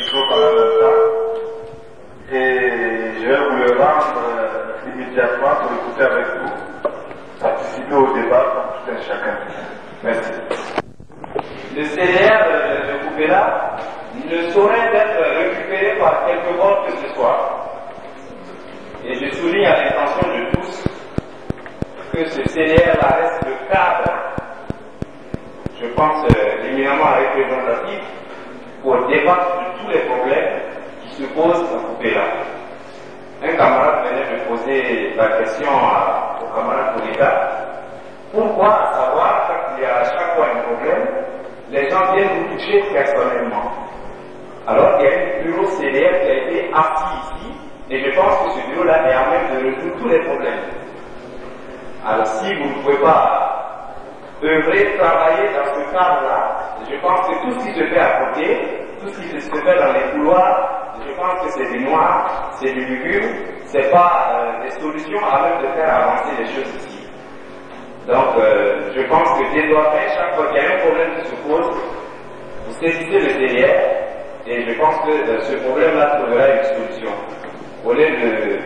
micro pendant longtemps. Et je vais vous le rendre immédiatement pour écouter avec vous, participer au débat comme tout un chacun. Merci. Le CDR de Koubela ne saurait être récupéré par quelque bord que ce soit. Et je souligne à l'intention de tous que ce CDR-là reste le cadre, je pense, éminemment représentatif pour débattre de tous les problèmes qui se posent au Koubela. Un camarade venait de poser la question au camarade Koubela. Pourquoi savoir quand il y a à chaque fois un problème, les gens viennent vous toucher personnellement? Alors il y a un bureau CDR qui a été assis ici, et je pense que ce bureau-là est à même de résoudre tous les problèmes. Alors si vous ne pouvez pas œuvrer, travailler dans ce cadre-là, je pense que tout ce qui se fait à côté, tout ce qui se fait dans les couloirs, je pense que c'est du noir, c'est du lugubre, c'est pas des solutions à même de faire avancer les choses ici. Donc je pense que désormais, chaque fois qu'il y a un problème qui se pose, vous saisissez le CDR, et je pense que ce problème-là trouvera une solution. Au lieu de,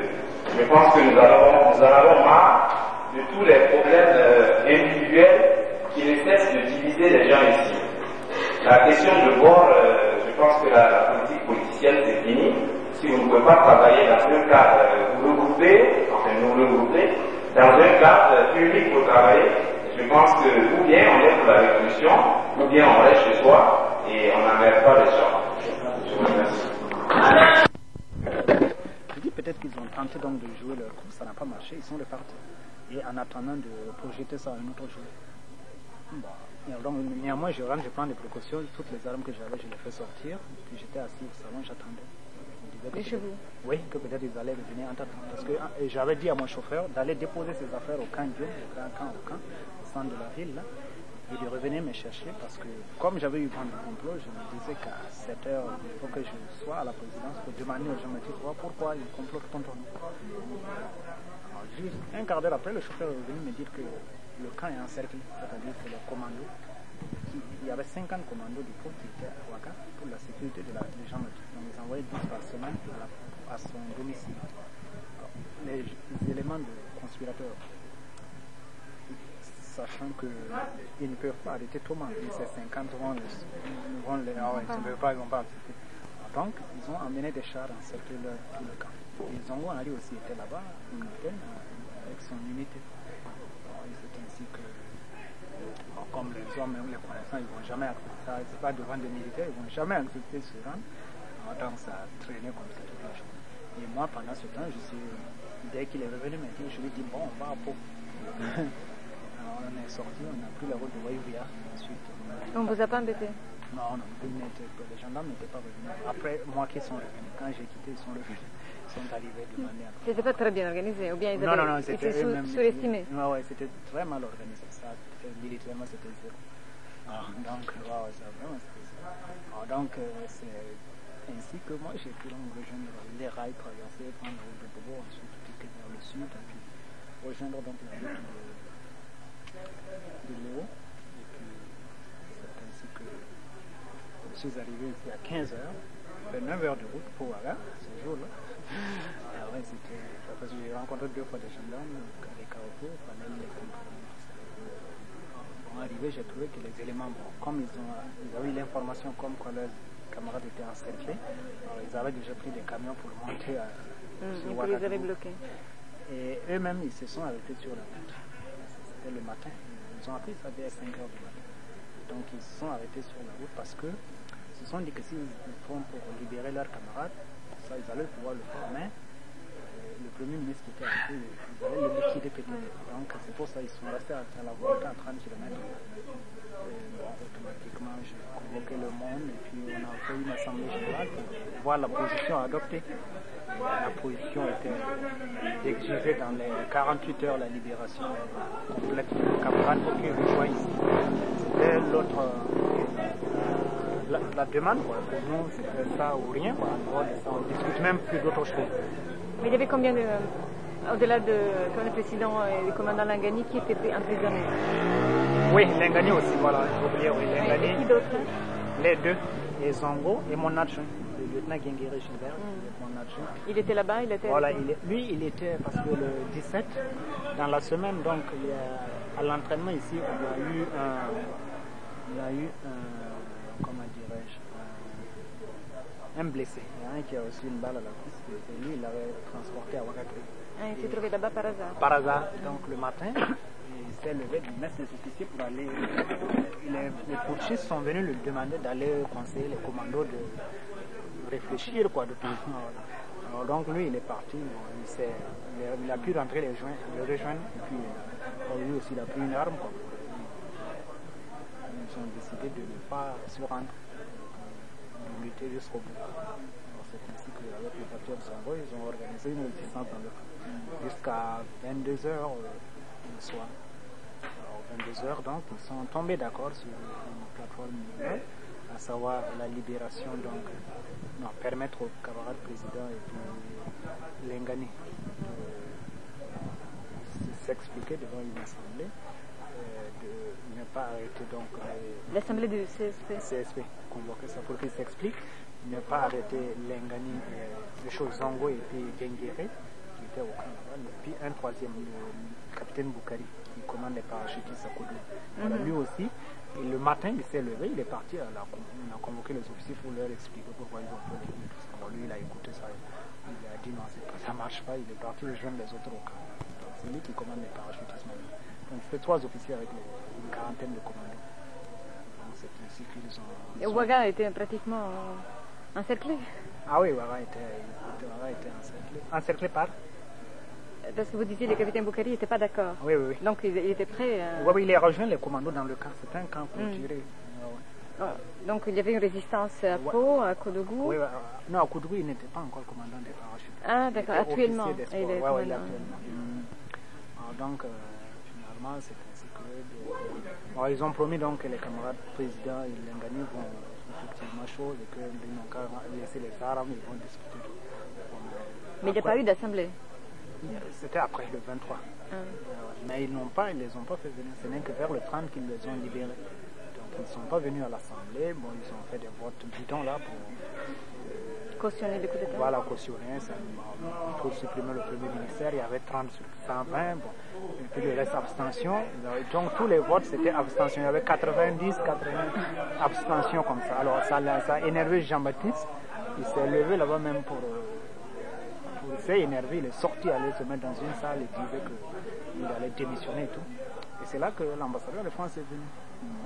je pense que nous en avons marre de tous les problèmes individuels qui ne cessent de diviser les gens ici. La question de bord, je pense que la politique politicienne c'est fini. Si vous ne pouvez pas travailler dans un cadre, vous regroupez, enfin nous regrouper, dans un cadre unique pour travailler, je pense que ou bien on est pour la révolution, ou bien on reste chez soi et on n'emmerde pas les gens. Je vous remercie. Je dis peut-être qu'ils ont tenté donc de jouer leur coup, ça n'a pas marché, ils sont repartis. Et en attendant de projeter ça à un autre jour. Bon. Donc, néanmoins, je rentre, je prends des précautions, toutes les armes que j'avais, je les fais sortir. Puis j'étais assis au salon, j'attendais. Et chez vous? Oui, que peut-être ils allaient revenir en temps. Parce que j'avais dit à mon chauffeur d'aller déposer ses affaires au camp Dieu, au camp, au centre de la ville, là, et de revenir me chercher. Parce que comme j'avais eu vent du complot, je me disais qu'à 7 heures, il faut que je sois à la présidence pour demander aux gens, pourquoi ils complotent contre nous. Alors, juste un quart d'heure après, le chauffeur est venu me dire que le camp est encerclé, c'est-à-dire que les commandos, il y avait 50 commandos du peuple qui étaient à Ouaga pour la sécurité des gens. Donc ils envoyaient 10 par semaine à son domicile. Alors, les éléments de conspirateurs, sachant qu'ils ne peuvent pas arrêter tout le monde, ces 50 vont les ils vont pas accepter. Donc ils ont emmené des chars encercler tout le camp. Les Zongo Ali aussi était là-bas, une antenne, avec son unité. C'est ainsi que, comme les hommes, même les connaissants, ils ne vont jamais accepter ça. C'est pas devant des militaires, ils ne vont jamais accepter ce rang. Donc ça a traîné comme ça toute la journée. Et moi, pendant ce temps, dès qu'il est revenu, je lui ai dit, bon, on va à Pau. Alors on est sorti, on a pris la route de Waïvia. Ensuite, on ne vous a pas embêté? Non, les gendarmes n'étaient pas revenus. Après, moi qui sont revenus, quand j'ai quitté, ils sont revenus. Ils sont arrivés de manière. C'était pas très bien organisé, ou bien ils avaient été sous-estimés? Non, c'était très mal organisé. Ça, militairement, c'était zéro. Donc, ça vraiment, c'était zéro. Donc, c'est ainsi que moi, j'ai pu rejoindre les rails, traverser, prendre la route de Bobo, ensuite quitter vers le sud, et puis rejoindre donc la route de Léo. Et puis, c'est ainsi que je suis arrivé ici à 15h, fait 9 heures de route pour Ouaga, ce jour-là. Alors, c'était parce que j'ai rencontré 2 fois des gendarmes, les carrefours, fallait les contrôler. Bon, arrivé, j'ai trouvé que les éléments, comme ils avaient eu l'information comme quoi leurs camarades étaient encerclés, alors ils avaient déjà pris des camions pour monter à et Ouaga. Ils les avaient bloqués. Et eux-mêmes, ils se sont arrêtés sur la route. C'était le matin. Ils ont appris ça dès 5 heures du matin. Donc ils se sont arrêtés sur la route parce que se sont dit que s'ils font pour libérer leurs camarades, ça ils allaient pouvoir le faire. Mais le premier ministre qui était arrêté, ils allaient le liquider peut-être. Donc c'est pour ça qu'ils sont restés à la volta à 30 km. Automatiquement, j'ai convoqué le monde et puis on a fait une assemblée générale pour voir la position adoptée. La position était d'exiger dans les 48 heures la libération complète de nos camarades pour qu'ils rejoignent ici. C'était l'autre. La demande, quoi. Pour nous, c'était ça ou rien. Quoi. En dehors de ça, on ne discute même plus d'autre chose. Mais il y avait combien de. Au-delà de comme le président et le commandant Lingani qui étaient emprisonnés? Oui, Lingani aussi, voilà. J'ai oublié, oui, Lingani. Et qui d'autre? Les deux, les Zongo et mon adjoint. Les lieutenant Guinguéré Gilbert, qui est mon adjoint. Il était là-bas, il était. Voilà, lui, il était, parce que le 17, dans la semaine, donc, à l'entraînement ici, comment dirais-je, un blessé. Il y en a un qui a reçu une balle à la cuisse, et lui, il l'avait transporté à Ouagadougou. Ah, il s'est trouvé là-bas par hasard. Par hasard, donc le matin, il s'est levé du mess des officiers pour aller. Les putschistes sont venus lui demander d'aller conseiller les commandos de réfléchir, quoi, de tout. Alors, donc lui, il est parti, il a pu rentrer le rejoindre, et puis lui aussi, il a pris une arme, quoi. Ils ont décidé de ne pas se rendre, de lutter jusqu'au bout. C'est ainsi qu'avec les papiers de Sango, ils ont organisé une résistance dans le camp jusqu'à 22h le soir. Alors 22h, donc, ils sont tombés d'accord sur une plateforme minimale, à savoir la libération, donc, permettre au camarade président et puis Lengani de s'expliquer devant une assemblée, de ne pas arrêter donc l'assemblée du CSP convoquer ça pour qu'il s'explique, ne pas arrêter Lengani, le chose Zongo et puis Guinguéré qui était au camp là-bas, et puis un troisième, le capitaine Boukari qui commande les parachutistes à Kodou. Voilà, lui aussi, et le matin il s'est levé, il est parti on a convoqué les officiers pour leur expliquer pourquoi ils ont fait les coups. Alors lui il a écouté ça, il a dit non, ça marche pas, il est parti rejoindre les autres au camp. Donc c'est lui qui commande les parachutistes maintenant. Donc c'était 3 officiers avec une quarantaine de commandos. Donc c'est ainsi qu'ils ont... Et Ouaga était pratiquement encerclé. Ah oui, Ouaga était encerclé. Encerclé par? Parce que vous disiez que le capitaine Boukari n'était pas d'accord. Oui. Donc il était prêt à... Oui, il a rejoint les commandos dans le camp. C'était un camp clôturé. Donc il y avait une résistance à Pau, à Kodougou. Oui, non, à Kodougou, il n'était pas encore commandant des parachutes. Ah d'accord, actuellement. Il est actuellement. Donc finalement, c'est ainsi que... ils ont promis donc que les camarades présidents et Lengani vont effectivement chose et qu'ils n'ont qu'à laisser les armes, ils vont discuter. Mais il n'y a pas eu d'assemblée. C'était après le 23. Mais ils les ont pas fait venir. Ce n'est que vers le 30 qu'ils les ont libérés. Donc ils ne sont pas venus à l'Assemblée. Bon, ils ont fait des votes bidons là pour cautionner le coup d'État. Voilà, cautionner. Pour supprimer le premier ministère, il y avait 30 sur 120. Bon. Et puis le reste abstention. Donc tous les votes c'était abstention. Il y avait 90, 80 abstentions comme ça. Alors ça a énervé Jean-Baptiste. Il s'est levé là-bas même pour s'est énervé, il est sorti, aller se mettre dans une salle et disait qu'il allait démissionner et tout. Et c'est là que l'ambassadeur de France est venu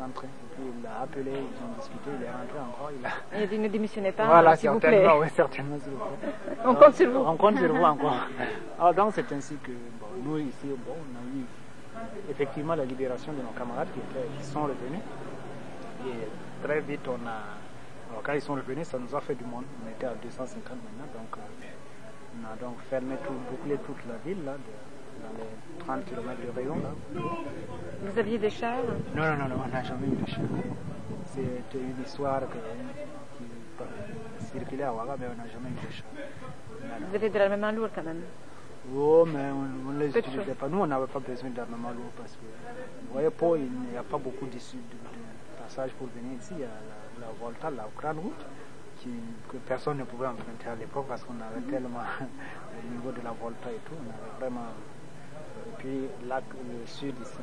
rentrer. Et puis il l'a appelé, ils ont discuté, il est rentré encore. Il a dit ne démissionnez pas, voilà, s'il vous plaît. Oui, certainement, s'il vous plaît. On compte sur vous. On compte sur vous encore. Alors donc c'est ainsi que nous ici, on a eu effectivement la libération de nos camarades qui sont revenus. Et très vite, alors quand ils sont revenus, ça nous a fait du monde. On était à 250 maintenant, donc on a donc fermé bouclé toute la ville là, dans les 30 km de rayon là. Vous aviez des chars? Non, on n'a jamais eu de chars. C'était une histoire qui circulait à Ouaga, mais on n'a jamais eu de chars. Vous avez de l'armement lourd quand même? Oh, mais on ne les utilisait pas. Nous, on n'avait pas besoin d'armement lourd parce que, vous voyez, Pau, il n'y a pas beaucoup de passages pour venir ici. Il y a la Volta, la grande route, que personne ne pouvait emprunter à l'époque parce qu'on avait tellement au niveau de la Volta et tout, on avait vraiment. Et puis là, le sud ici,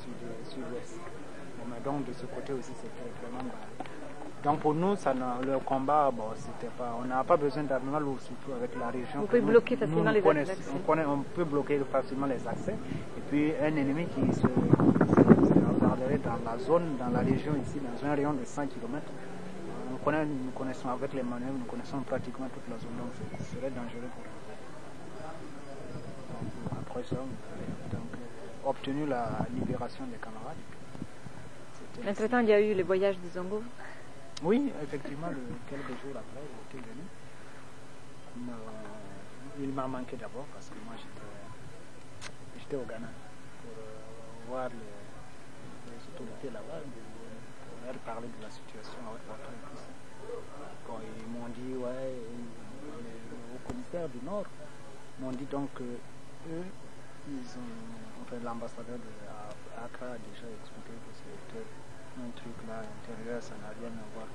le sud-ouest. Donc de ce côté aussi, c'était vraiment bas. Donc pour nous, le combat, c'était pas. On n'a pas besoin d'armement lourd, surtout avec la région. Vous pouvez bloquer facilement les accès. On peut bloquer facilement les accès. Et puis un ennemi qui se regarderait dans la zone, dans la région ici, dans un rayon de 100 km. Nous connaissons avec les manœuvres, nous connaissons pratiquement toute la zone, donc ce serait dangereux pour nous. Après ça, on a obtenu la libération des camarades. Entre-temps, il y a eu le voyage de Zongo. Oui, effectivement, quelques jours après, il était venu. Il m'a manqué d'abord parce que moi j'étais au Ghana pour voir les autorités là-bas, pour leur parler de la situation avec la et tout ça. Bon, ils m'ont dit, au commissaire du Nord, m'ont dit donc que eux, l'ambassadeur d'Accra a déjà expliqué que c'était un truc là intérieur, ça n'a rien à voir.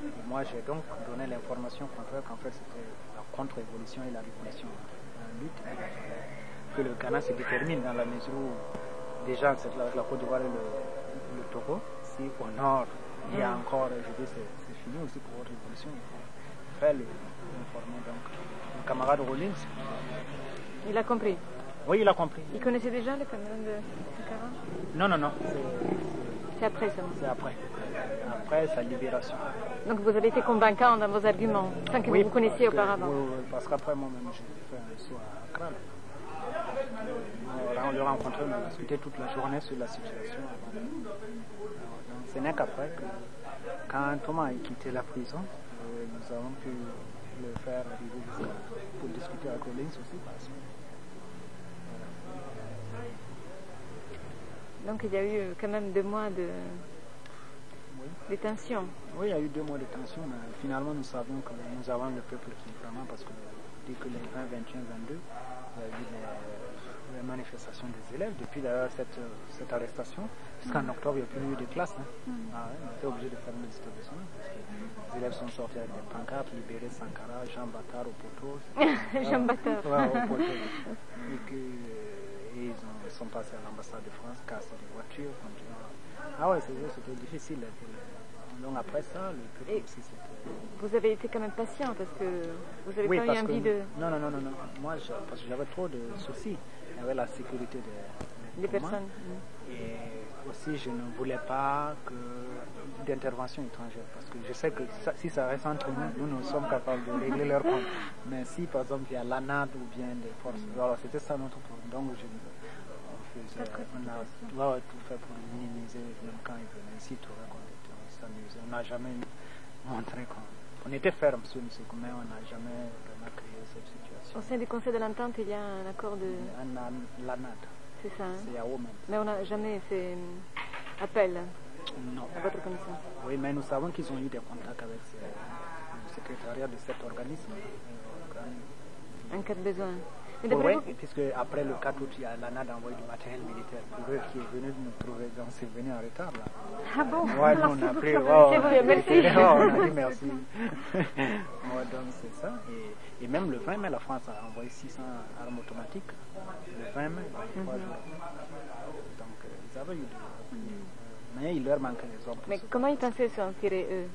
Et moi, j'ai donc donné l'information contraire qu'en fait, c'était la contre-révolution et la révolution en lutte. Que le Ghana se détermine dans la mesure où, déjà, la Côte d'Ivoire et le Togo, si au nord, il y a encore, je dis, c'est fini aussi pour votre révolution, il faut faire l'informer. Donc, le camarade Rollins. Il a compris. Oui, il a compris. Il connaissait déjà le Cameroun de Sankara? Non. C'est après ça. C'est après. Après sa libération. Donc vous avez été convaincant dans vos arguments, sans que vous vous connaissiez auparavant. Oui, parce qu'après moi-même, j'ai fait un saut à Accra. On le rencontré, on a discuté toute la journée sur la situation. Donc, ce n'est qu'après que, quand Thomas a quitté la prison, nous avons pu le faire arriver jusqu'à pour discuter avec Rollins aussi. Donc il y a eu quand même 2 mois de tension. Oui, il y a eu 2 mois de tension, mais finalement nous savions que nous avons le peuple qui vraiment, parce que dès que les 20, 21, 22, il y a eu les manifestations des élèves, depuis d'ailleurs cette arrestation, jusqu'en octobre il n'y a plus eu de classe. On était obligé de fermer les établissements, parce que les élèves sont sortis avec des pancartes, libérer Sankara, Jean Bâtard au poteau. Jean Bâtard. Ouais, au poteau. Et ils sont passés à l'ambassade de France, cassé des voitures, continuant. Ah ouais, c'était difficile. Donc après ça, le peuple aussi c'était... Vous avez été quand même patient parce que vous avez pas eu envie de... Non. Moi, parce que j'avais trop de soucis. Il y avait la sécurité des personnes. Et aussi, je ne voulais pas d'intervention étrangère. Parce que je sais que si ça reste entre nous sommes capables de régler leurs comptes. Mais si, par exemple, il y a l'ANAD ou bien des forces... Alors, c'était ça notre problème. Donc, on a tout fait pour minimiser, même quand ils venaient ici, tout on s'amusait. On n'a jamais montré qu'on était ferme sur ce mais on n'a jamais vraiment créé cette situation. Au sein du Conseil de l'Entente, il y a un accord de... L'ANAD. C'est ça. C'est à eux-mêmes. Mais on n'a jamais fait appel à votre commission. Oui, mais nous savons qu'ils ont eu des contacts avec le secrétariat de cet organisme. En cas de besoin. Oui, puisque après le 4 août, il y a l'ANAD envoyé du matériel militaire pour eux qui est venu nous trouver. Donc c'est venu en retard là. Ah bon? Ouais, nous on a pris. Merci. On a dit merci. Donc c'est ça. Et même le 20 mai, la France a envoyé 600 armes automatiques. Le 20 mai, 3 jours. Donc ils avaient eu mais il leur manquait les hommes. Mais comment ils pensaient s'en tirer eux?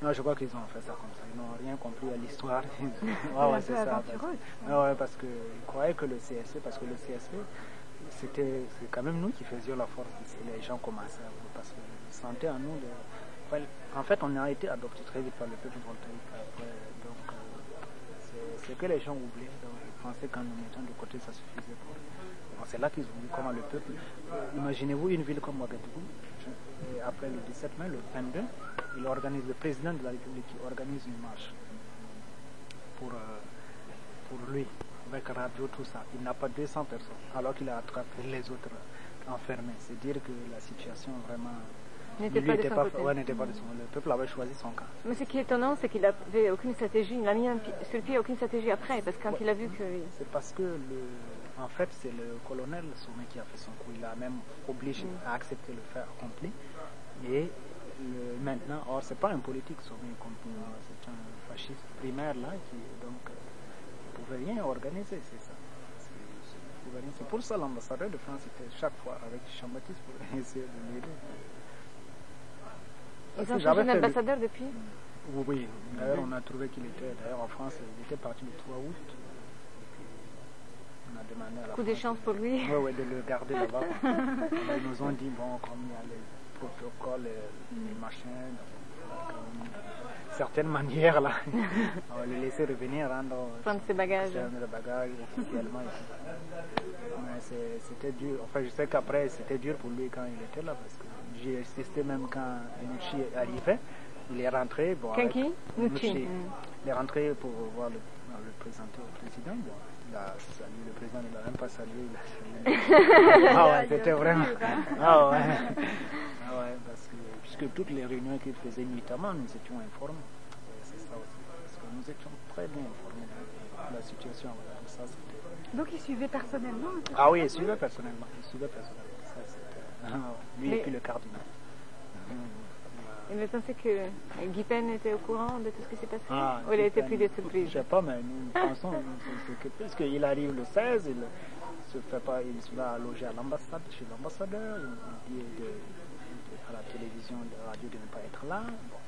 Non, je crois qu'ils ont fait ça comme ça. Ils n'ont rien compris à l'histoire. C'est ça. Parce qu'ils croyaient que le CSP, parce que le CSP, c'est quand même nous qui faisions la force ici. Les gens commençaient à voir parce qu'ils sentaient en nous. En fait, on a été adopté très vite par le peuple voltaïque. Donc, c'est que les gens oubliaient. Donc, ils pensaient qu'en nous mettant de côté, ça suffisait pour eux. C'est là qu'ils ont vu comment le peuple. Imaginez-vous une ville comme Ouagadougou. Et après le 17 mai, le 22, le président de la République qui organise une marche pour lui, avec radio, tout ça. Il n'a pas 200 personnes, alors qu'il a attrapé les autres enfermés. C'est dire que la situation vraiment n'était pas de son côté. N'était pas de son côté. Le peuple avait choisi son camp. Mais ce qui est étonnant, c'est qu'il n'avait aucune stratégie. Il n'a mis sur le pied aucune stratégie après, parce que quand il a vu que... C'est parce que en fait, c'est le colonel Sommet qui a fait son coup. Il a même obligé à accepter le fait accompli. Et maintenant, or, c'est pas un politique Sommet, c'est un fasciste primaire là qui donc ne pouvait rien organiser, c'est ça. C'est pour ça l'ambassadeur de France était chaque fois avec Jean-Baptiste pour essayer de l'aider. Ils ont changé d'ambassadeur depuis? Oui. D'ailleurs, on a trouvé qu'il était en France. Il était parti le 3 août. On a demandé à la coup de chance pour lui. Oui, de le garder là-bas. Ils nous ont dit, bon, comme il y a les protocoles, les machins, certaines manières, là, on va le laisser revenir, prendre ses bagages. Officiellement. Mais c'était dur. Enfin, je sais qu'après, c'était dur pour lui quand il était là, parce que j'ai assisté même quand Nucci arrivait. Il est rentré. Bon, Nucci. Il est rentré pour voir le présenter au président. Bon, il a salué le président, il n'a même pas salué. C'était vraiment. Parce que puisque toutes les réunions qu'il faisait nuitamment, nous étions informés. C'est ça aussi. Parce que nous étions très bien informés de la situation. Ça, donc il suivait personnellement? Ah oui, il suivait personnellement. Ça, lui et puis le cardinal. Et vous pensez que Guy Pen était au courant de tout ce qui s'est passé? Ou il a Guy été Pen, pris de surprise? Je sais pas, mais nous pensons que puisqu'il arrive le 16, il se fait pas, il va loger à l'ambassade, chez l'ambassadeur, il dit à la télévision, de la radio de ne pas être là. Bon.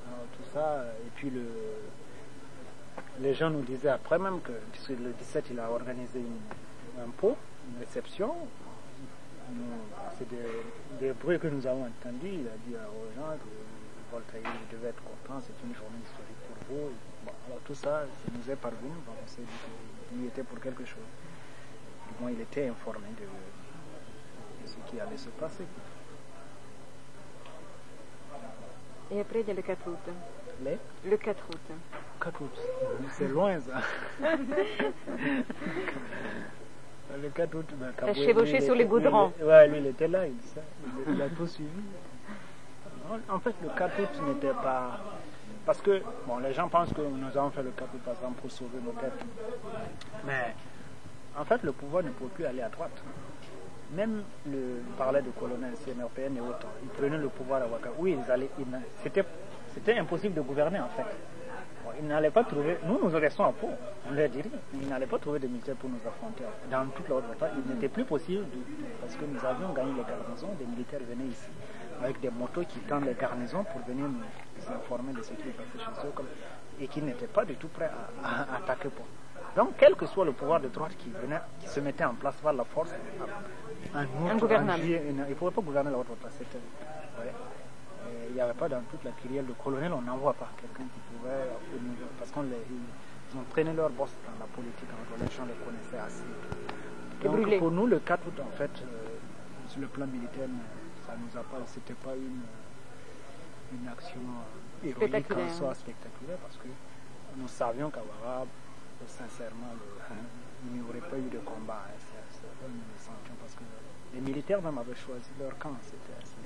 Alors, tout ça, et puis les gens nous disaient après même que, puisque le 17 il a organisé un pot, une réception, c'est des bruits que nous avons entendus. Il a dit aux gens que Voltaire devait être content, c'est une journée historique pour vous. Bon, alors tout ça, ça nous est parvenu. Bon, on s'est dit qu'il y était pour quelque chose. Du moins, il était informé de ce qui allait se passer. Et après, il y a le 4 août. Le 4 août. 4 août, c'est loin ça. Le 4 août, a chevauché sur les goudrons. Oui, lui, il était là, il a tout suivi. En fait, le 4 août n'était pas... Parce que, bon, les gens pensent que nous avons fait le 4 août, par exemple, pour sauver nos têtes. Mais, en fait, le pouvoir ne peut plus aller à droite. Même le parlait de colonel CNRPN et autres, ils prenaient le pouvoir à Ouattara. Oui, c'était impossible de gouverner, en fait. Bon, ils n'allaient pas trouver... Nous restons à Pau, on leur dit rien. Ils n'allaient pas trouver des militaires pour nous affronter. Dans toute la Haute-Volta, il n'était plus possible, parce que nous avions gagné les garnisons, des militaires venaient ici, avec des motos qui tendent les garnisons pour venir nous informer de ce qui est passé chez eux, et qui n'étaient pas du tout prêts à attaquer Pau. Donc, quel que soit le pouvoir de droite qui se mettait en place par la force, ingouvernable. Il ne pouvait pas gouverner la Haute-Volta. Il n'y avait pas dans toute la kyrielle de colonel, on n'envoie pas quelqu'un qui pouvait, parce qu'ils ont traîné leur boss dans la politique, les gens les connaissaient assez. Donc pour nous, le 4 août, en fait, sur le plan militaire, ça nous a pas, c'était pas une action héroïque en soi, spectaculaire, parce que nous savions qu'à Ouattara, sincèrement, il n'y aurait pas eu de combat. Nous le sentions, parce que les militaires même avaient choisi leur camp.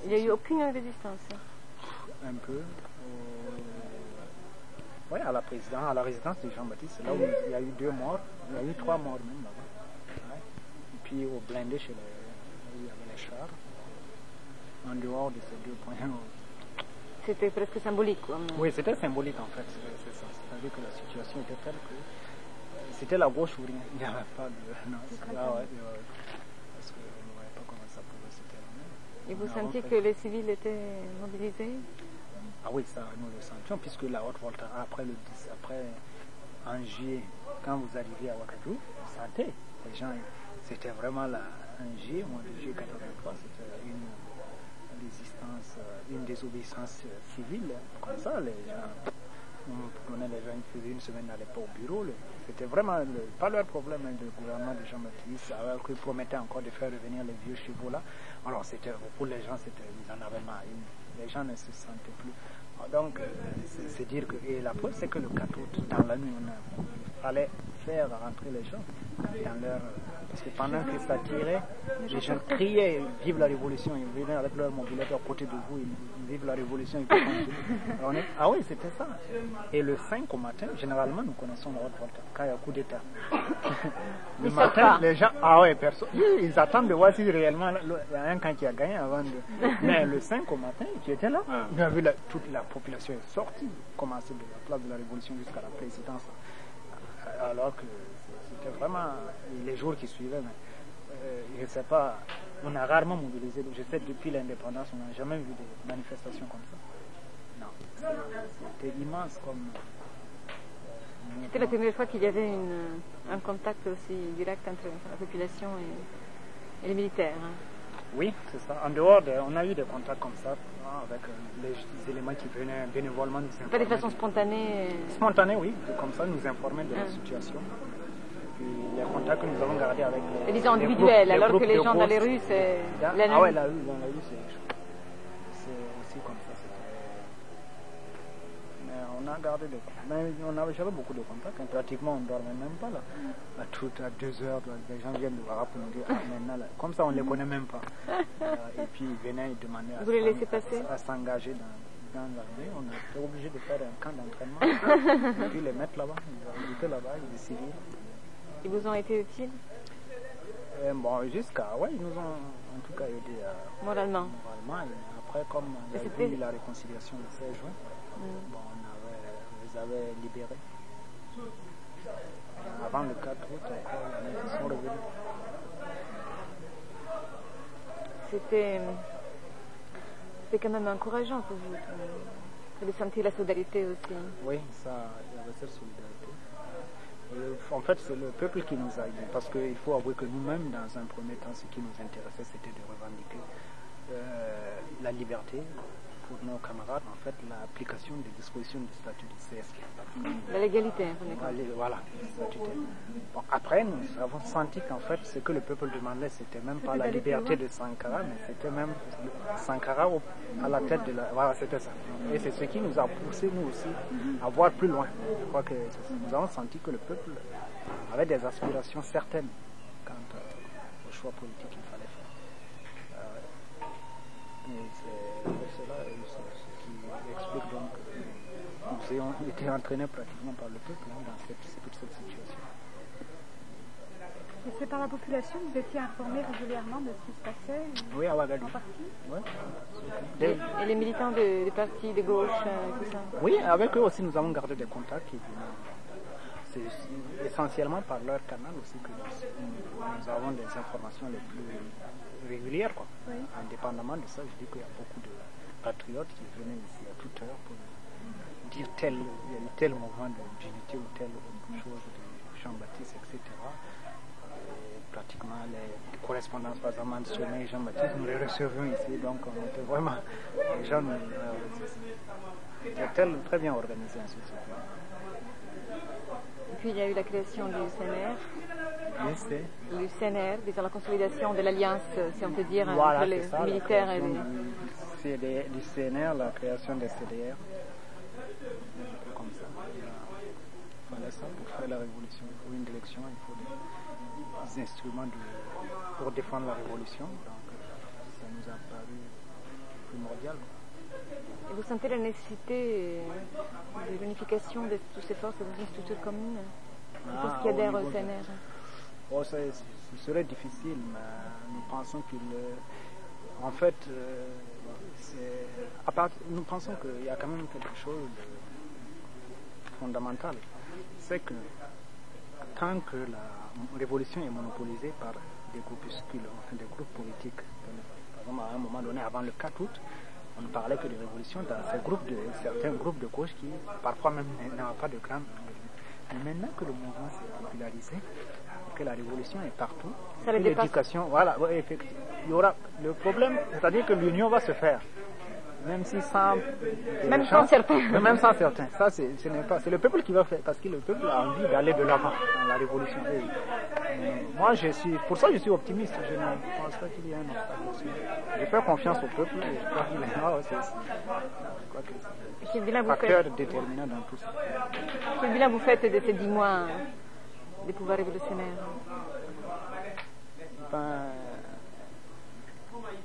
Il n'y a eu aucune résistance. Un peu. Oui, à la résidence de Jean-Baptiste, c'est là où il y a eu 2 morts. Il y a eu 3 morts même là-bas. Ouais. Et puis au blindé, où il y avait les chars. En dehors de ces 2 points. C'était presque symbolique, quoi. Mais... Oui, c'était symbolique en fait. C'est ça. C'est-à-dire que la situation était telle que c'était la gauche ou rien. Il n'y avait pas de. Non, parce qu'on ne voyait pas comment ça pouvait se terminer. Et vous sentiez que les civils étaient mobilisés? Ah oui, ça, nous le sentions, puisque la Haute-Volta, après en juillet, quand vous arriviez à Ouagadougou, vous sentez, les gens, c'était vraiment en juillet, mois de juillet 83, c'était une résistance, une désobéissance civile, comme ça, les gens, on prenait les gens, ils faisaient une semaine, n'allaient pas au bureau, c'était vraiment pas leur problème, le gouvernement de Jean-Baptiste, alors qu'ils promettaient encore de faire revenir les vieux chevaux là. Alors pour les gens, ils en avaient marre, les gens ne se sentaient plus. Donc, c'est dire que, et la preuve, c'est que le 4 août, dans la nuit, il fallait faire rentrer les gens dans leur... Parce que pendant que ça tirait, les gens criaient « Vive la Révolution !» Ils venaient avec leur mobilette à côté de vous, ils vivent la Révolution. Ah oui, c'était ça. Et le 5 au matin, généralement, nous connaissons la Haute-Volta, quand il y a coup d'État. Le matin, les gens... Ah oui, ils attendent de voir si réellement il y a un camp qui a gagné avant de... Mais le 5 au matin, tu étais là, tu as vu toute la population est sortie, commencer de la place de la Révolution jusqu'à la présidence. Alors que c'était vraiment les jours qui suivaient. Mais, je ne sais pas, on a rarement mobilisé. Je sais depuis l'indépendance, on n'a jamais vu des manifestations comme ça. Non, c'était immense comme... C'était la première fois qu'il y avait un contact aussi direct entre la population et les militaires. Hein. Oui, c'est ça. En dehors, on a eu des contacts comme ça avec les éléments qui venaient bénévolement nous informer. Pas de façon spontanée. Spontanée, oui, comme ça nous informer de la situation. Puis les contacts que nous avons gardés avec les disons individuels, alors que les gens dans les rues, c'est la nuit. Ah ouais, dans la rue, c'est aussi comme ça. Mais on a gardé des contacts. Mais j'avais beaucoup de contacts. Hein. Pratiquement, on ne dormait même pas là. À 2 heures, les gens viennent nous voir pour nous dire maintenant là. Comme ça, on ne les connaît même pas. Et puis ils venaient, ils demandaient à s'engager dans l'armée. On était obligé de faire un camp d'entraînement. Et puis les mettre là-bas. Ils étaient là-bas, ils étaient civils. Ils vous ont été utiles? Bon, jusqu'à... Oui, ils nous ont en tout cas aidés. Moralement. normalement. Et après, comme il y a eu la réconciliation le 16 juin, bon, on les avait libérés. Avant le 4 août, ils sont revenus. C'était quand même encourageant pour vous de sentir la solidarité aussi. Oui, ça, il y avait cette solidarité. En fait, c'est le peuple qui nous a aidés, parce qu'il faut avouer que nous-mêmes, dans un premier temps, ce qui nous intéressait, c'était de revendiquer la liberté pour nos camarades, en fait, l'application des dispositions du statut du CSK. La légalité, voilà, bon, après, nous avons senti qu'en fait, ce que le peuple demandait, c'était même pas la liberté de Sankara, mais c'était même Sankara à la tête de la... Voilà, c'était ça. Et c'est ce qui nous a poussé, nous aussi, à voir plus loin. Je crois que nous avons senti que le peuple avait des aspirations certaines quant au choix politique qu'il fallait faire. Et c'est cela ce qui explique donc que nous ayons été entraînés pratiquement par le peuple dans toute cette situation. Et c'est par la population que vous étiez informés régulièrement de ce qui se passait? Oui, à Ouagadougou. En partie? Ouais. Et les militants des partis de gauche, tout ça? Oui, avec eux aussi nous avons gardé des contacts. C'est essentiellement par leur canal aussi que nous avons des informations les plus régulières, quoi. Oui. Indépendamment de ça, je dis qu'il y a beaucoup de patriotes qui venaient ici à toute heure pour dire tel mouvement d'unité ou telle autre chose de Jean-Baptiste, etc. Pratiquement les correspondances par exemple mentionnées Jean-Baptiste, nous les recevions ici, donc on était vraiment les gens c'était très bien organisé en ce sens. Et puis il y a eu la création du CNR. Le CNR, disons la consolidation de l'alliance, si on peut dire, voilà, entre les militaires et les... du CNR, la création des CDR. Comme ça. Il fallait ça pour faire la révolution. Pour une élection, il faut des instruments pour défendre la révolution. Donc ça nous a paru primordial. Et vous sentez la nécessité de l'unification de toutes ces forces dans une structure commune pour ce qui adhère au CNR? Ce serait difficile, mais nous pensons en fait, nous pensons qu'il y a quand même quelque chose de fondamental. C'est que tant que la révolution est monopolisée par des groupuscules, enfin des groupes politiques, par exemple à un moment donné, avant le 4 août, on ne parlait que de révolution dans certains groupes de gauche qui parfois même n'avaient pas de grande. Mais maintenant que le mouvement s'est popularisé, que la révolution est partout, que l'éducation, voilà, effectivement, il y aura le problème, c'est-à-dire que l'union va se faire, même si sans certains. Même sans certains. Ça, ce n'est pas. C'est le peuple qui va faire, parce que le peuple a envie d'aller de l'avant dans la révolution. Et, moi, pour ça, je suis optimiste. Je ne pense pas qu'il y ait un obstacle. Je fais confiance au peuple et je crois qu'il est un facteur déterminant dans tout ça. Quel bilan vous faites de ces 10 mois des pouvoirs révolutionnaires?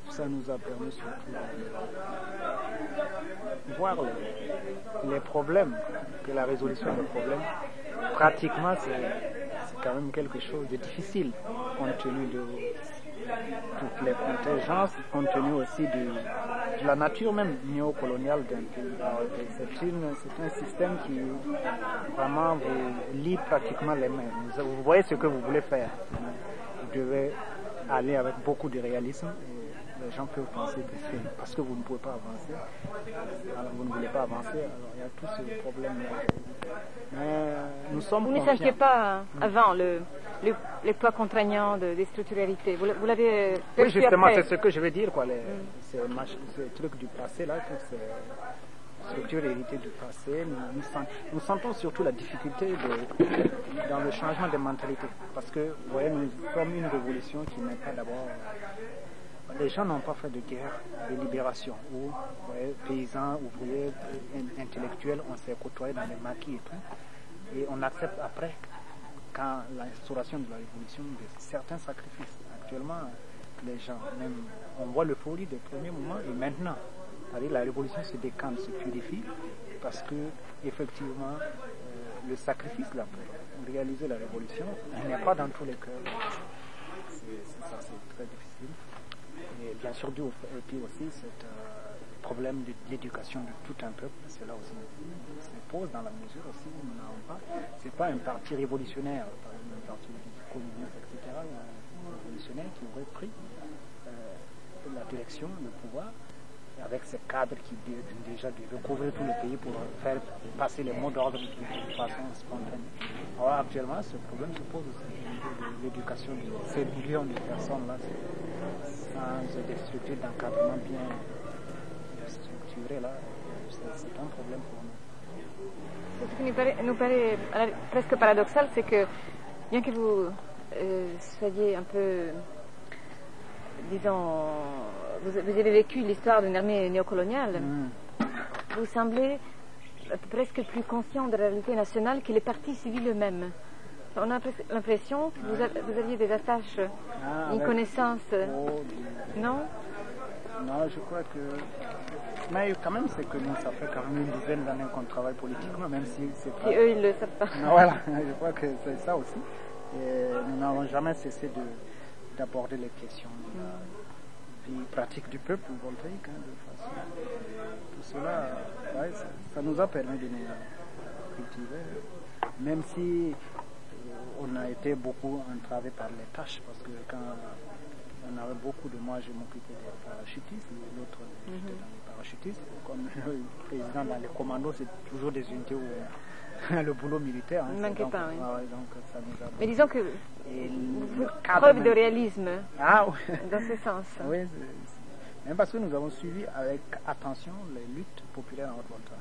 Ça nous a permis surtout de voir les problèmes, que la résolution des problèmes, pratiquement, c'est quand même quelque chose de difficile, compte tenu de toutes les contingences, compte tenu aussi de la nature même néocoloniale d'un pays. C'est un système qui vraiment vous lie pratiquement les mains. Vous voyez ce que vous voulez faire. Vous devez aller avec beaucoup de réalisme. Les gens peuvent penser que c'est parce que vous ne pouvez pas avancer, alors vous ne voulez pas avancer, alors il y a tout ce problème-là. Mais nous sommes Vous ne sentiez pas avant le poids contraignant des structuralités. Vous l'avez perçu? Oui, justement, c'est ce que je veux dire, quoi. Ces trucs du passé, là, toutes ces structures héritées du passé, nous sentons surtout la difficulté dans le changement des mentalités. Parce que, vous voyez, nous sommes une révolution qui n'est pas d'abord... Les gens n'ont pas fait de guerre, de libération, où paysans, ouvriers, intellectuels, on s'est côtoyés dans les maquis et tout. Et on accepte après, quand l'instauration de la révolution, certains sacrifices. Actuellement, les gens, même, on voit l'euphorie des premiers moments et maintenant. C'est-à-dire la révolution se décante, se purifie, parce que, effectivement, le sacrifice là, pour réaliser la révolution, il n'est pas dans tous les cœurs. C'est très difficile. Et bien sûr dû et puis aussi ce problème de l'éducation de tout un peuple. Cela aussi se pose dans la mesure aussi où nous n'avons pas. C'est pas un parti révolutionnaire, par exemple un parti communiste, etc. Révolutionnaire qui aurait pris la direction, le pouvoir, avec ces cadres qui déjà devaient couvrir tout le pays pour faire passer les mots d'ordre de façon spontanée. Alors actuellement, ce problème se pose aussi au niveau de l'éducation de ces millions de personnes-là, sans des structures d'encadrement bien structurées, là, c'est un problème pour nous. Ce qui nous paraît presque paradoxal, c'est que bien que vous soyez un peu, disons, vous avez vécu l'histoire d'une armée néocoloniale, vous semblez presque plus conscient de la réalité nationale que les partis civils eux-mêmes. On a presque l'impression que vous aviez des attaches, une connaissance. Non? Non, je crois que. Mais quand même, c'est que nous, ça fait quand même une dizaine d'années qu'on travaille politiquement, même si c'est pas. Et eux, ils ne le savent pas. Voilà, je crois que c'est ça aussi. Et nous n'avons jamais cessé d'aborder les questions de la vie pratique du peuple voltaïque, de façon. Tout cela, ouais, ça nous a permis de nous cultiver, même si on a été beaucoup entravé par les tâches, parce que quand on avait beaucoup de moi, je m'occupais des parachutistes, l'autre était dans les parachutistes, comme le président dans les commandos, c'est toujours des unités où le boulot militaire. Ne manquait pas, oui. Donc ça nous a. Mais disons que preuve de réalisme dans ce sens. Oui, même parce que nous avons suivi avec attention les luttes populaires en Haute-Volta.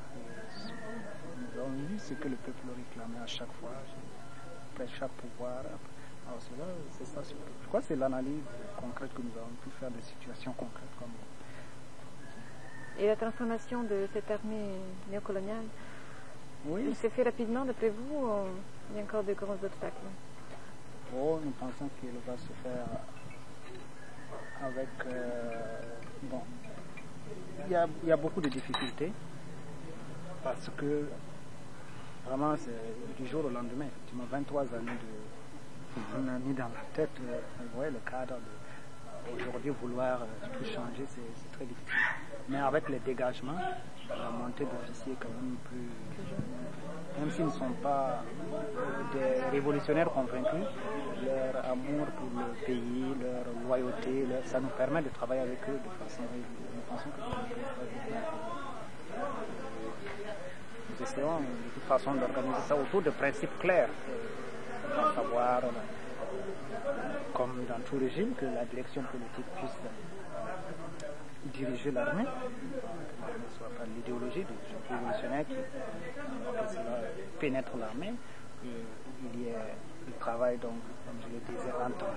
Nous avons vu ce que le peuple réclamait à chaque fois, après chaque pouvoir. Alors cela, c'est ça. Je crois que c'est l'analyse concrète que nous avons pu faire des situations concrètes comme. Et la transformation de cette armée néocoloniale, il s'est fait rapidement d'après vous ou il y a encore de grands obstacles? Nous pensons qu'il va se faire avec. Bon, il y a beaucoup de difficultés parce que vraiment, c'est du jour au lendemain, effectivement, 23 années on a mis dans la tête, vous voyez, le cadre aujourd'hui vouloir tout changer, c'est très difficile. Mais avec les dégagements, la montée d'officiers quand même plus, même s'ils ne sont pas des révolutionnaires convaincus, leur amour pour le pays, leur loyauté, ça nous permet de travailler avec eux de façon régulière. Nous pensons que nous essayons de toute façon d'organiser ça autour de principes clairs, à savoir, comme dans tout régime, que la direction politique puisse diriger l'armée, que ne soit pas l'idéologie des révolutionnaires qui pénètre l'armée. Il y a le travail, donc, comme je le disais, entre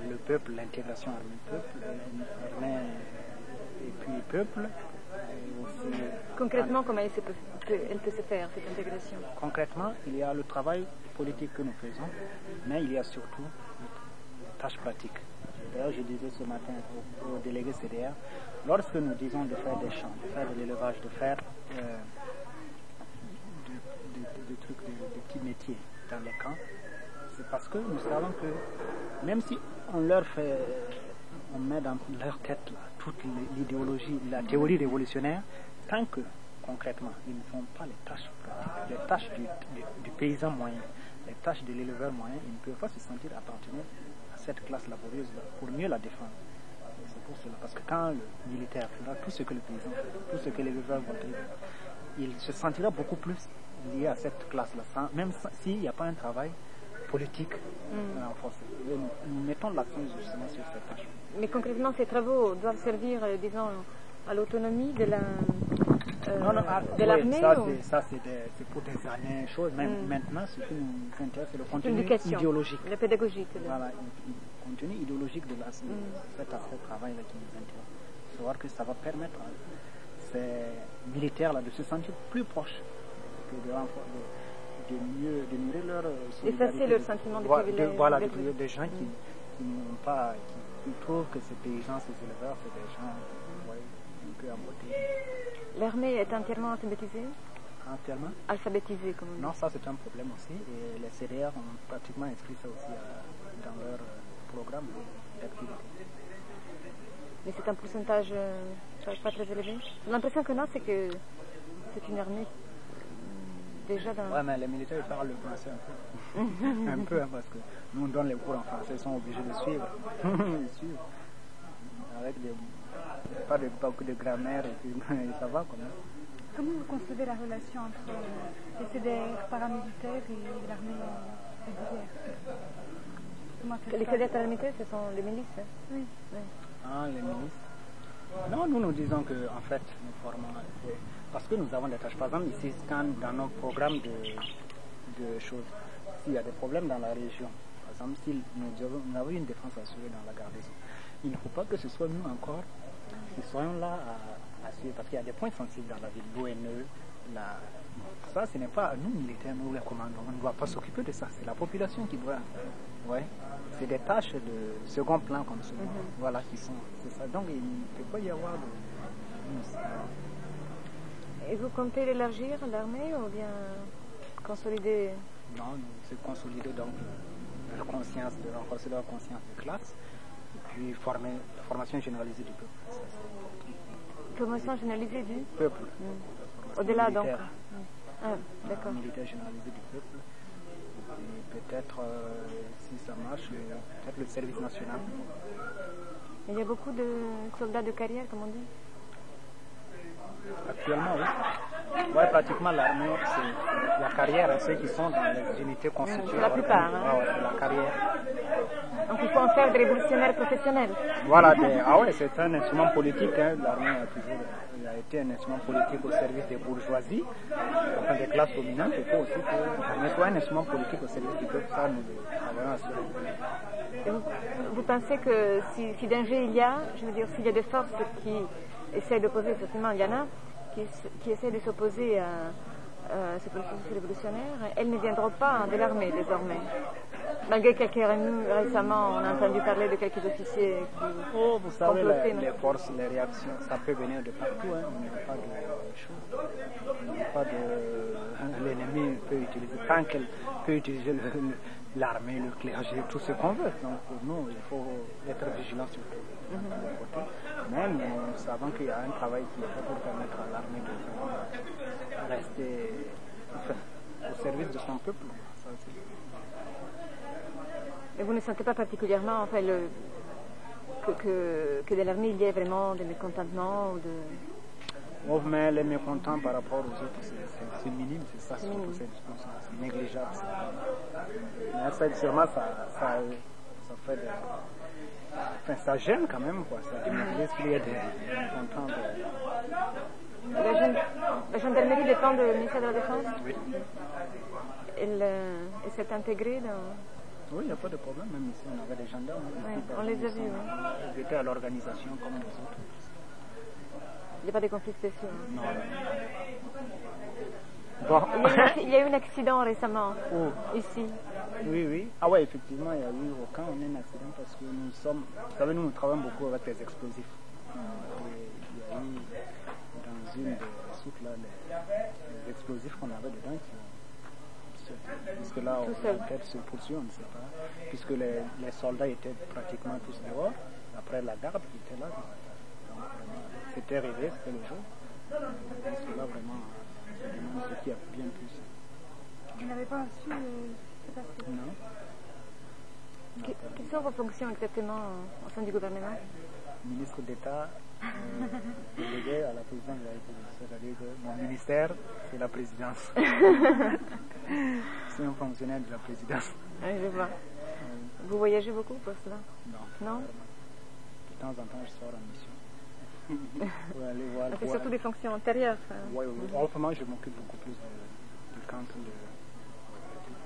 le peuple, l'intégration armée-peuple, armée et puis peuple. Aussi, concrètement, comment elle peut se faire, cette intégration? Concrètement, il y a le travail politique que nous faisons, mais il y a surtout les tâches pratiques. D'ailleurs, je disais ce matin au délégué CDR, lorsque nous disons de faire des champs, de faire de l'élevage, de faire des trucs, des petits métiers dans les camps, c'est parce que nous savons que même si on met dans leur tête là, toute l'idéologie, la théorie révolutionnaire, tant que concrètement ils ne font pas les tâches pratiques, les tâches du paysan moyen, les tâches de l'éleveur moyen, ils ne peuvent pas se sentir appartenir à cette classe laborieuse là pour mieux la défendre. C'est pour cela, parce que quand le militaire fera tout ce que le paysan fait, tout ce que l'éleveur va faire, il se sentira beaucoup plus lié à cette classe-là, même s'il n'y a pas un travail politique renforcé. Nous mettons l'accent justement sur cette tâche. Mais concrètement, ces travaux doivent servir, disons, à l'autonomie de l'armée Ça, c'est pour des années choses. Maintenant, ce qui nous intéresse, c'est le contenu idéologique. La pédagogique. Voilà, le contenu idéologique de cet aspect de travail-là qui nous intéresse. Savoir que ça va permettre à ces militaires-là de se sentir plus proches, de mieux nourrir leur effacer leur sentiment de privilège. Voilà, des gens qui n'ont pas, qui trouvent que ces paysans, ces éleveurs, c'est des gens un peu emboîtés. L'armée est entièrement alphabétisée? Entièrement? Alphabétisée, comme on dit. Non, ça c'est un problème aussi. Et les CDR ont pratiquement inscrit ça aussi dans leur programme d'activité. Mais c'est un pourcentage pas très élevé. L'impression que non, c'est que c'est une armée déjà dans... Ouais, mais les militaires ils parlent le français un peu. Un peu, hein, parce que nous on donne les cours en français, ils sont obligés de suivre. Ils suivent. Avec pas beaucoup de grammaire, et puis ça va quand même. Comment vous concevez la relation entre les CDR paramilitaires et l'armée régulière? Les CDR paramilitaires, ce sont les milices. Hein? Oui. Ah, les milices. Non, nous disons que en fait, nous formons, parce que nous avons des tâches. Par exemple, ici, quand dans nos programmes de choses, s'il y a des problèmes dans la région, par exemple, si nous avons une défense assurée dans la garnison, il ne faut pas que ce soit nous encore qui soyons là à suivre, parce qu'il y a des points sensibles dans la ville, l'ONE, ça ce n'est pas à nous militaires, nous les commandants, on ne doit pas s'occuper de ça, c'est la population qui doit, ouais, c'est des tâches de second plan comme ça, voilà, qui sont, c'est ça, donc il ne peut pas y avoir de... Et vous comptez l'élargir, l'armée, ou bien consolider? Non, c'est consolider donc leur conscience, de renforcer leur conscience de classe, et puis formation généralisée du peuple. Formation généralisée du peuple. Au-delà donc. Ah, d'accord. Militaire généralisé du peuple. Et peut-être, si ça marche, peut-être le service national. Il y a beaucoup de soldats de carrière, comme on dit? Actuellement, oui. Ouais, pratiquement l'armée, c'est la carrière, ceux qui sont dans les unités constituées. La plupart. Hein. Ouais, la carrière. Donc il faut en faire des révolutionnaires professionnels. Voilà, c'est un instrument politique. Hein. L'armée a été un instrument politique au service des bourgeoisies, enfin des classes dominantes. Il faut aussi que l'armée soit un instrument politique au service du peuple. Ça, nous avons assuré. Vous pensez que si danger il y a, je veux dire, s'il y a des forces qui essaient d'opposer, certainement il y en a, qui essaient de s'opposer à ce processus révolutionnaire, elles ne viendront pas de l'armée désormais. Malgré quelques remous, récemment, on a entendu parler de quelques officiers qui... Oh, vous savez, les forces, les réactions, ça peut venir de partout. Hein. Il n'y a pas de chose. Il n'y a pas de... L'ennemi peut utiliser, tant qu'elle peut utiliser l'armée, le clergé, tout ce qu'on veut. Donc pour nous, il faut être vigilant sur tout. Mais nous savons qu'il y a un travail qui est fait pour permettre à l'armée de rester au service de son peuple. Ça, mais vous ne sentez pas particulièrement enfin, que de l'armée il y ait vraiment des mécontentements ou de... Oh, mais les mécontents par rapport aux autres, c'est minime, c'est ça, c'est négligeable. Mais ça, sûrement, ça fait des... Enfin, ça gêne quand même, quoi. Ça démontre qu'il y a des mécontents. La gendarmerie dépend du ministère de la Défense? Oui. Elle s'est intégrée dans... Oui, il n'y a pas de problème, même ici on avait des gendarmes. Oui, on les a vus. Ils étaient à l'organisation comme les autres. Il n'y a pas de conflits spéciaux? Non. Bon. Il y a eu un accident récemment, ici. Oui. Ah ouais, effectivement, il y a eu aucun un accident parce que nous sommes... Vous savez, nous travaillons beaucoup avec les explosifs. Il y a eu dans une des soutes là, les explosifs qu'on avait dedans qui ont... Puisque là, l'enquête se poursuit, on ne sait pas. Puisque les soldats étaient pratiquement tous dehors. Après la garde qui était là. Donc, c'était réveillé, c'était le jour. Parce que là, vraiment, c'est ce qui a bien pu. Vous n'avez pas su ce qui s'est passé? Non. Quelles sont vos fonctions exactement au sein du gouvernement? Ministre d'État, délégué à la présidence de la République. C'est-à-dire que mon ministère, c'est la présidence. C'est un fonctionnaire de la présidence. Oui, je vois. Vous voyagez beaucoup pour cela? Non. De temps en temps, je sors en mission. Aller voir, c'est surtout des fonctions antérieures. Oui. Autrement, je m'occupe beaucoup plus du canton.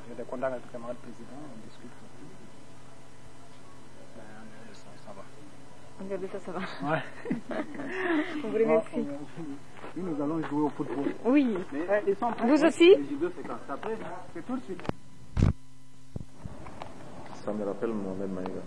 J'ai des contacts avec le camarade président, on discute beaucoup. Ça va. En dehors de ça va. Ouais. On vous remercie. Nous allons jouer au football. Oui. Mais, ils sont vous aussi? Après, c'est tout de suite. Ça me rappelle Mohamed Maïga.